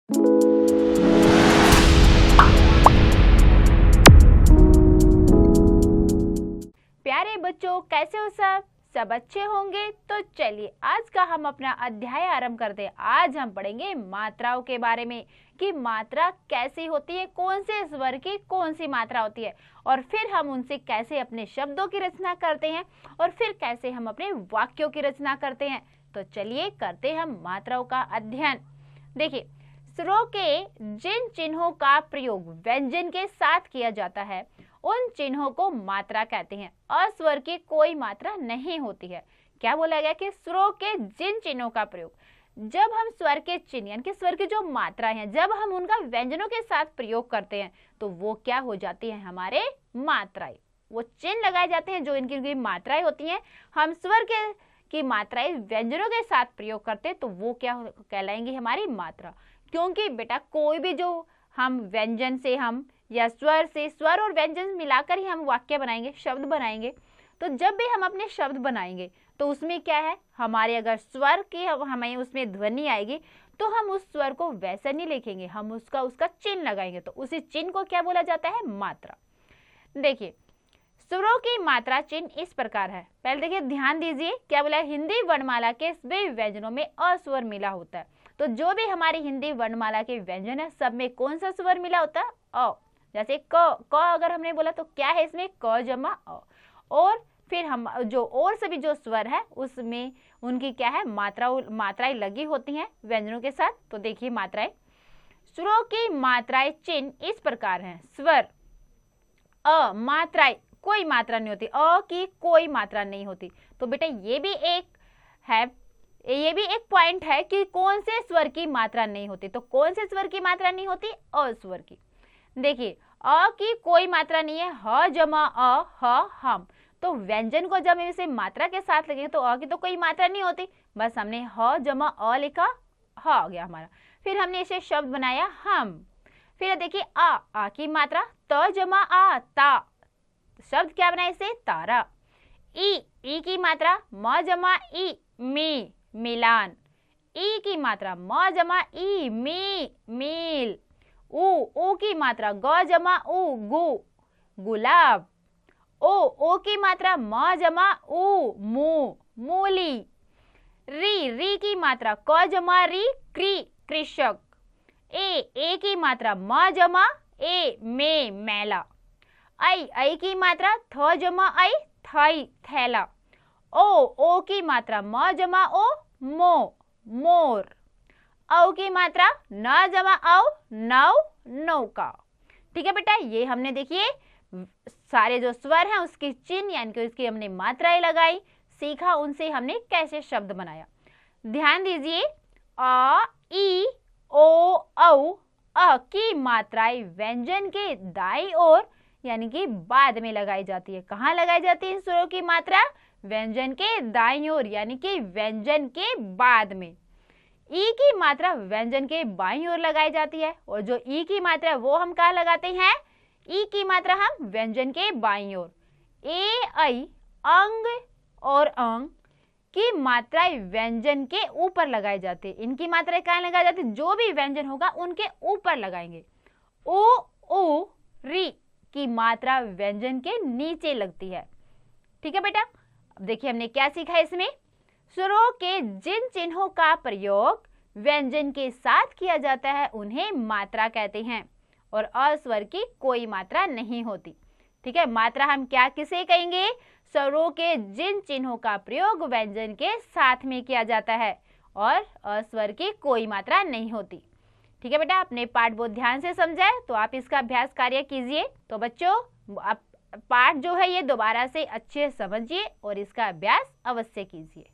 प्यारे बच्चों, कैसे हो सब अच्छे होंगे। तो चलिए आज का हम अपना अध्याय आरंभ करते हैं। आज हम पढ़ेंगे मात्राओं के बारे में कि मात्रा कैसी होती है, कौन से स्वर की कौन सी मात्रा होती है, और फिर हम उनसे कैसे अपने शब्दों की रचना करते हैं, और फिर कैसे हम अपने वाक्यों की रचना करते हैं। तो चलिए करते हैं हम मात्राओं का अध्ययन। देखिए, स्वरों के जिन चिन्हों का प्रयोग व्यंजन के साथ किया जाता है उन चिन्हों को मात्रा कहते हैं। अस्वर की कोई मात्रा नहीं होती है। क्या बोला गया कि स्वरों के जिन चिन्हों का प्रयोग, जब हम स्वर के चिन्ह यानी कि स्वर की जो मात्रा है, जब हम उनका व्यंजनों के साथ प्रयोग करते हैं तो वो क्या हो जाती है, हमारे मात्राएं। वो चिन्ह लगाए जाते हैं जो इनकी मात्राएं होती हैं। हम स्वर की मात्राएं व्यंजनों के साथ प्रयोग करते हैं तो वो क्या कहलाएंगी, हमारी मात्रा। क्योंकि बेटा कोई भी जो हम व्यंजन से हम या स्वर से, स्वर और व्यंजन मिलाकर ही हम वाक्य बनाएंगे, शब्द बनाएंगे। तो जब भी हम अपने शब्द बनाएंगे तो उसमें क्या है, हमारे अगर स्वर की हमें उसमें ध्वनि आएगी तो हम उस स्वर को वैसे नहीं लिखेंगे, हम उसका चिन्ह लगाएंगे। तो उसी चिन्ह को क्या बोला जाता है, मात्रा। देखिए, स्वरों की मात्रा चिन्ह इस प्रकार है। पहले देखिए, ध्यान दीजिए क्या बोला है, हिंदी वर्णमाला के सभी व्यंजनों में अस्वर मिला होता है। तो जो भी हमारी हिंदी वर्णमाला के व्यंजन है सब में कौन सा स्वर मिला होता है, अ। जैसे क अगर हमने बोला तो क्या है इसमें, क जमा अ। और फिर हम जो और सभी जो स्वर है उसमें उनकी क्या है, मात्राएं लगी होती हैं व्यंजनों के साथ। तो देखिए मात्राएं, स्वरों की मात्राएं चिन्ह इस प्रकार हैं। स्वर अ, मात्राएं कोई मात्रा नहीं होती, अ की कोई मात्रा नहीं होती। तो बेटा ये भी एक पॉइंट है कि कौन से स्वर की मात्रा नहीं होती। तो कौन से स्वर की मात्रा नहीं होती, अ स्वर की। देखिए, अ की कोई मात्रा नहीं है, ह जमा अ, ह हम। तो व्यंजन को जब इसे मात्रा के साथ लगेंगे तो अ की तो कोई मात्रा नहीं होती, बस हमने ह जमा अ लिखा, ह आ गया हमारा। फिर हमने इसे शब्द बनाया हम। फिर देखिए आ की मात्रा, त जमा आ ता, शब्द क्या बना इसे, तारा। ई की मात्रा, म जमा ई मी मिलान। ई की मात्रा, म जमा ई मी मील। ऊ की मात्रा, ग जमा ऊ गु गुलाब। ओ की मात्रा, म जमा ऊ मु मूली। री की मात्रा, क जमा री क्री कृषक। ए की मात्रा, म जमा ए में मैला। आई की मात्रा, थ जमा आई थई थैला। ओ की मात्रा, म जमा ओ मो मोर। औ की मात्रा, न जमा औ नौ नौका। ठीक है बेटा, ये हमने देखिए सारे जो स्वर हैं उसकी चिन्ह यानी कि उसकी हमने मात्राएं लगाई, सीखा उनसे हमने कैसे शब्द बनाया। ध्यान दीजिए, अ ई ओ औ अ की मात्राएं व्यंजन के दाईं ओर यानी कि बाद में लगाई जाती है। कहाँ लगाई जाती है इन स्वरों की मात्रा, व्यंजन के दाईं ओर यानी कि व्यंजन के बाद में। ई की मात्रा व्यंजन के बाईं ओर लगाई जाती है, और जो ई की मात्रा वो हम कहाँ लगाते हैं, ई की मात्रा हम व्यंजन के बाईं ओर। ए आई अंग और अंग की मात्राएं व्यंजन के ऊपर लगाई जाती है। इनकी मात्राएं कहाँ लगाई जाती है, जो भी व्यंजन होगा उनके ऊपर लगाएंगे। ओ री की मात्रा व्यंजन के नीचे लगती है। ठीक है बेटा, अब देखिए हमने क्या सीखा इसमें, स्वरों के जिन चिन्हों का प्रयोग व्यंजन के साथ किया जाता है उन्हें मात्रा कहते हैं, और अस्वर की कोई मात्रा नहीं होती। ठीक है, मात्रा हम क्या किसे कहेंगे, स्वरों के जिन चिन्हों का प्रयोग व्यंजन के साथ में किया जाता है और अस्वर की कोई मात्रा नहीं होती। ठीक है बेटा, अपने पाठ बहुत ध्यान से समझाए तो आप इसका अभ्यास कार्य कीजिए। तो बच्चों, आप पाठ जो है ये दोबारा से अच्छे से समझिए और इसका अभ्यास अवश्य कीजिए।